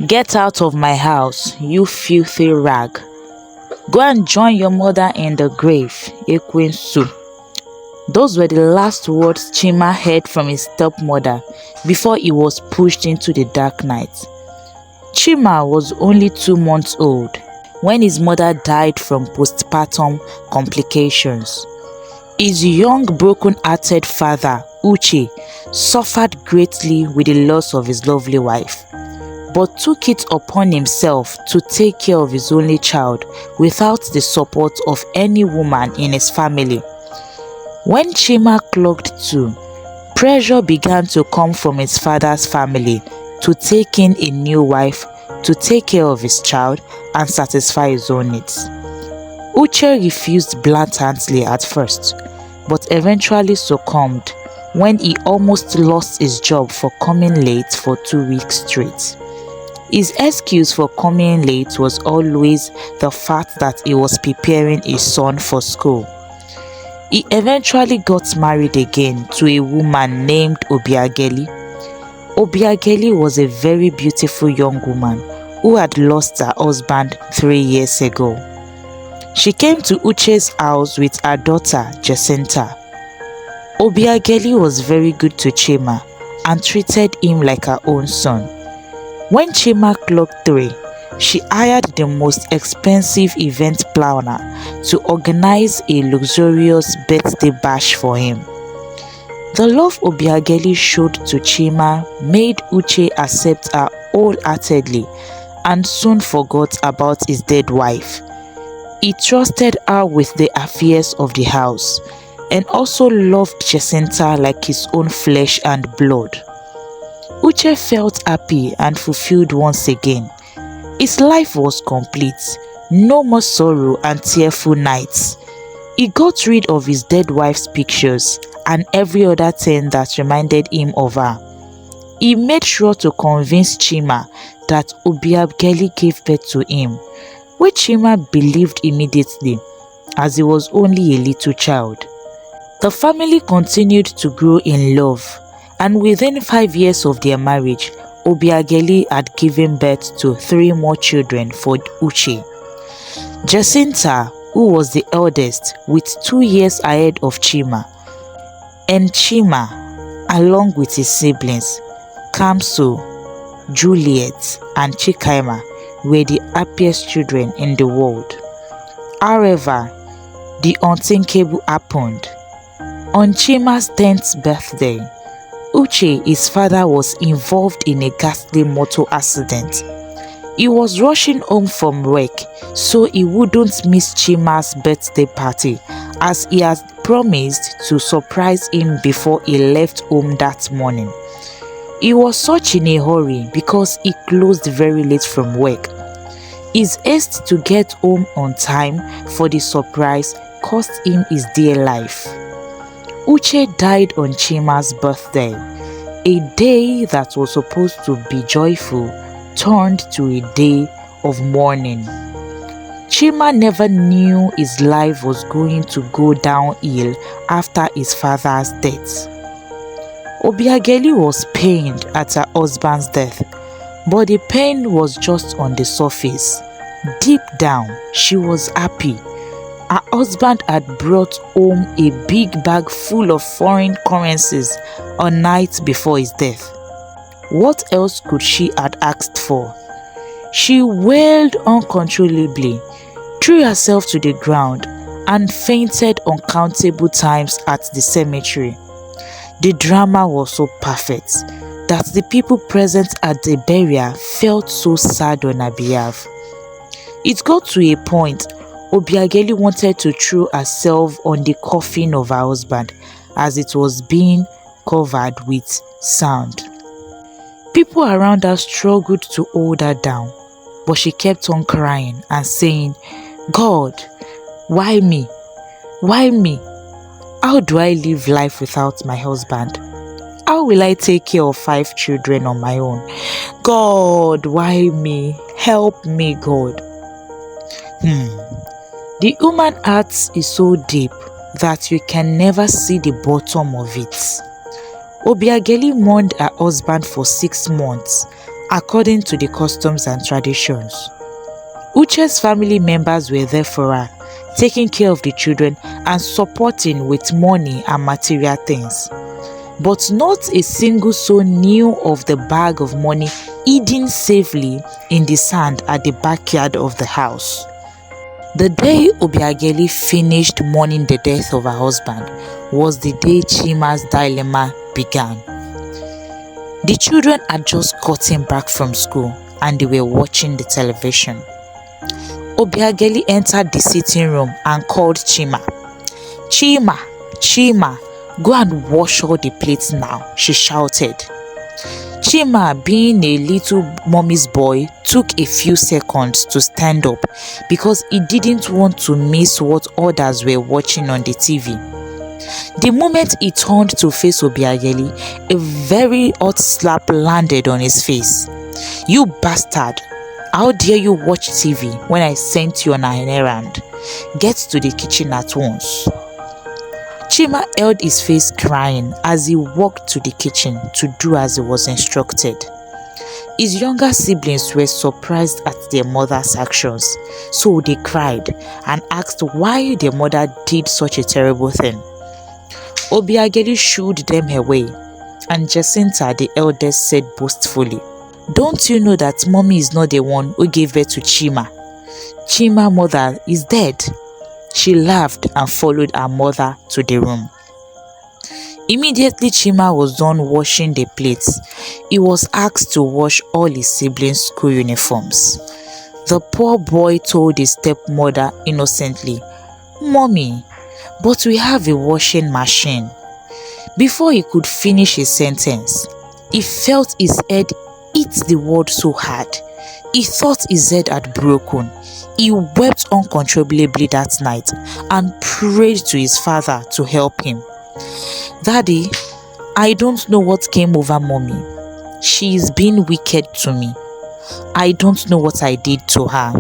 "Get out of my house, you filthy rag. Go and join your mother in the grave, Ekwensu." Those were the last words Chima heard from his stepmother before he was pushed into the dark night. Chima was only 2 months old when his mother died from postpartum complications. His young, broken-hearted father, Uche, suffered greatly with the loss of his lovely wife, but took it upon himself to take care of his only child without the support of any woman in his family. When Chima clocked 2, pressure began to come from his father's family to take in a new wife, to take care of his child and satisfy his own needs. Uche refused blatantly at first, but eventually succumbed when he almost lost his job for coming late for 2 weeks straight. His excuse for coming late was always the fact that he was preparing his son for school. He eventually got married again to a woman named Obiageli. Obiageli was a very beautiful young woman who had lost her husband 3 years ago. She came to Uche's house with her daughter Jacinta. Obiageli was very good to Chima and treated him like her own son. When Chima clocked 3, she hired the most expensive event planner to organize a luxurious birthday bash for him. The love Obiageli showed to Chima made Uche accept her wholeheartedly and soon forgot about his dead wife. He trusted her with the affairs of the house and also loved Jacinta like his own flesh and blood. Uche felt happy and fulfilled once again. His life was complete, no more sorrow and tearful nights. He got rid of his dead wife's pictures and every other thing that reminded him of her. He made sure to convince Chima that Obiageli gave birth to him, which Chima believed immediately as he was only a little child. The family continued to grow in love, and within 5 years of their marriage, Obiageli had given birth to 3 more children for Uche. Jacinta, who was the eldest with 2 years ahead of Chima, and Chima, along with his siblings, Kamso, Juliet, and Chikaima, were the happiest children in the world. However, the unthinkable happened. On Chima's 10th birthday, Uche, his father, was involved in a ghastly motor accident. He was rushing home from work so he wouldn't miss Chima's birthday party, as he had promised to surprise him before he left home that morning. He was such in a hurry because he closed very late from work. His haste to get home on time for the surprise cost him his dear life. Uche died on Chima's birthday. A day that was supposed to be joyful turned to a day of mourning. Chima never knew his life was going to go downhill after his father's death. Obiageli was pained at her husband's death, but the pain was just on the surface. Deep down, she was happy. Her husband had brought home a big bag full of foreign currencies a night before his death. What else could she have asked for? She wailed uncontrollably, threw herself to the ground, and fainted uncountable times at the cemetery. The drama was so perfect that the people present at the burial felt so sad on her behalf. It got to a point Obiageli wanted to throw herself on the coffin of her husband as it was being covered with sand. People around her struggled to hold her down, but she kept on crying and saying, "God, why me? Why me? How do I live life without my husband? How will I take care of 5 children on my own? God, why me? Help me, God." The human heart is so deep that you can never see the bottom of it. Obiageli mourned her husband for 6 months according to the customs and traditions. Uche's family members were there for her, taking care of the children and supporting with money and material things. But not a single soul knew of the bag of money hidden safely in the sand at the backyard of the house. The day Obiageli finished mourning the death of her husband was the day Chima's dilemma began. The children had just gotten back from school and they were watching the television. Obiageli entered the sitting room and called Chima. "Chima, Chima, go and wash all the plates now," she shouted. Chima, being a little mommy's boy, took a few seconds to stand up because he didn't want to miss what others were watching on the TV. The moment he turned to face Obiageli, a very hot slap landed on his face. "You bastard! How dare you watch TV when I sent you on an errand? Get to the kitchen at once." Chima held his face crying as he walked to the kitchen to do as he was instructed. His younger siblings were surprised at their mother's actions, so they cried and asked why their mother did such a terrible thing. Obiageli shooed them away, and Jacinta, the eldest, said boastfully, "Don't you know that mommy is not the one who gave birth to Chima? Chima's mother is dead." She laughed and followed her mother to the room. Immediately Chima was done washing the plates, he was asked to wash all his siblings' school uniforms. The poor boy told his stepmother innocently, "Mommy, but we have a washing machine." Before he could finish his sentence, he felt his head hit the wall so hard. He thought his head had broken. He wept uncontrollably that night and prayed to his father to help him. "Daddy, I don't know what came over mommy. She is being wicked to me. I don't know what I did to her.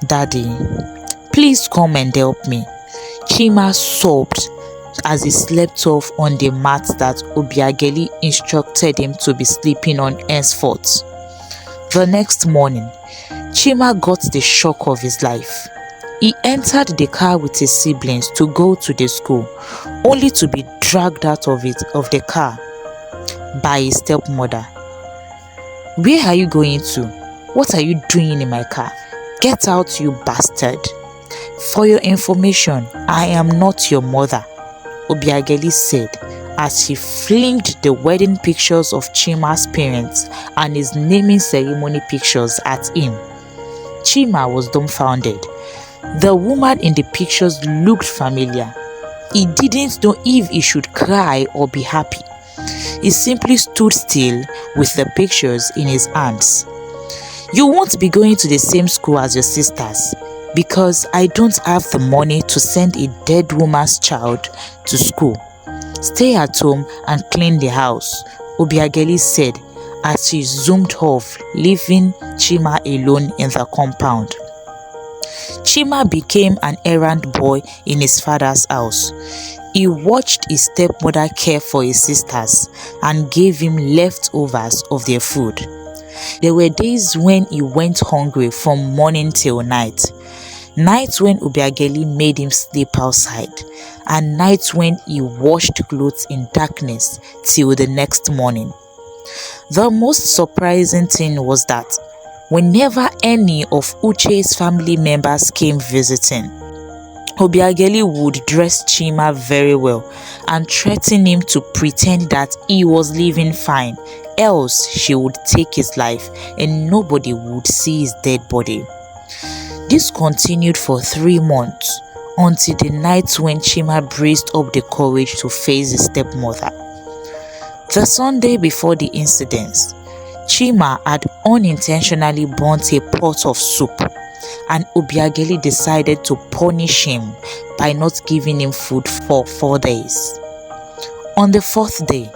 Daddy, please come and help me." Chima sobbed as he slept off on the mat that Obiageli instructed him to be sleeping on henceforth. The next morning, Chima got the shock of his life. He entered the car with his siblings to go to the school, only to be dragged out of the car by his stepmother. "Where are you going to? What are you doing in my car? Get out, you bastard. For your information, I am not your mother," Obiageli said as she flinged the wedding pictures of Chima's parents and his naming ceremony pictures at him. Chima was dumbfounded. The woman in the pictures looked familiar. He didn't know if he should cry or be happy. He simply stood still with the pictures in his hands. "You won't be going to the same school as your sisters because I don't have the money to send a dead woman's child to school. Stay at home and clean the house," Obiageli said as she zoomed off, leaving Chima alone in the compound. Chima became an errand boy in his father's house. He watched his stepmother care for his sisters and gave him leftovers of their food. There were days when he went hungry from morning till night. Nights when Obiageli made him sleep outside, and nights when he washed clothes in darkness till the next morning. The most surprising thing was that whenever any of Uche's family members came visiting, Obiageli would dress Chima very well and threaten him to pretend that he was living fine, else she would take his life and nobody would see his dead body. This continued for 3 months until the night when Chima braced up the courage to face his stepmother. The Sunday before the incidents, Chima had unintentionally burnt a pot of soup, and Obiageli decided to punish him by not giving him food for 4 days. On the 4th day,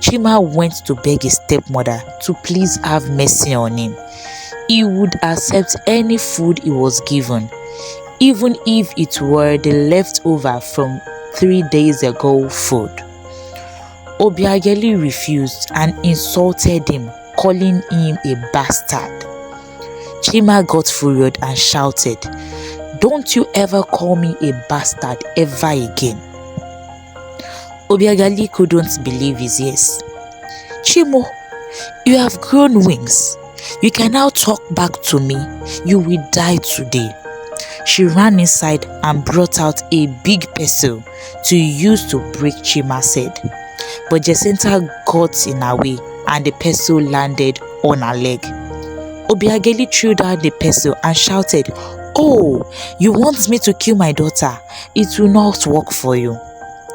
Chima went to beg his stepmother to please have mercy on him. He would accept any food he was given, even if it were the leftover from 3 days ago food. Obiageli refused and insulted him, calling him a bastard. Chima got furious and shouted, "Don't you ever call me a bastard ever again." Obiagali couldn't believe his ears. "Chimo, you have grown wings. You can now talk back to me. You will die today." She ran inside and brought out a big pestle to use to break Chima's head. But Jacinta got in her way and the pestle landed on her leg. Obiageli threw down the pestle and shouted, "Oh, you want me to kill my daughter? It will not work for you."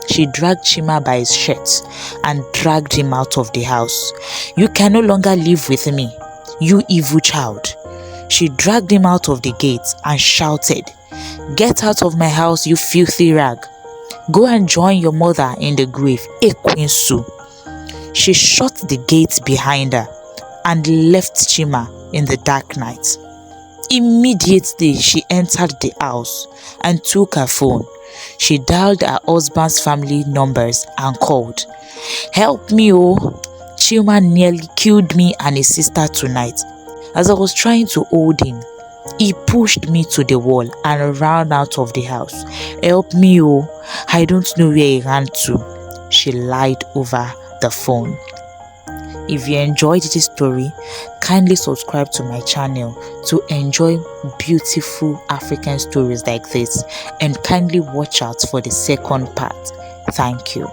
She dragged Chima by his shirt and dragged him out of the house. "You can no longer live with me, you evil child." She dragged him out of the gate and shouted, "Get out of my house, you filthy rag. Go and join your mother in the grave, Ekwensu." She shut the gate behind her and left Chima in the dark night. Immediately, she entered the house and took her phone. She dialed her husband's family numbers and called, "Help me, oh. Chima nearly killed me and his sister tonight. As I was trying to hold him, he pushed me to the wall and ran out of the house. Help me, oh. I don't know where he ran to." She lied over the phone. If you enjoyed this story, kindly subscribe to my channel to enjoy beautiful African stories like this, and kindly watch out for the second part. Thank you.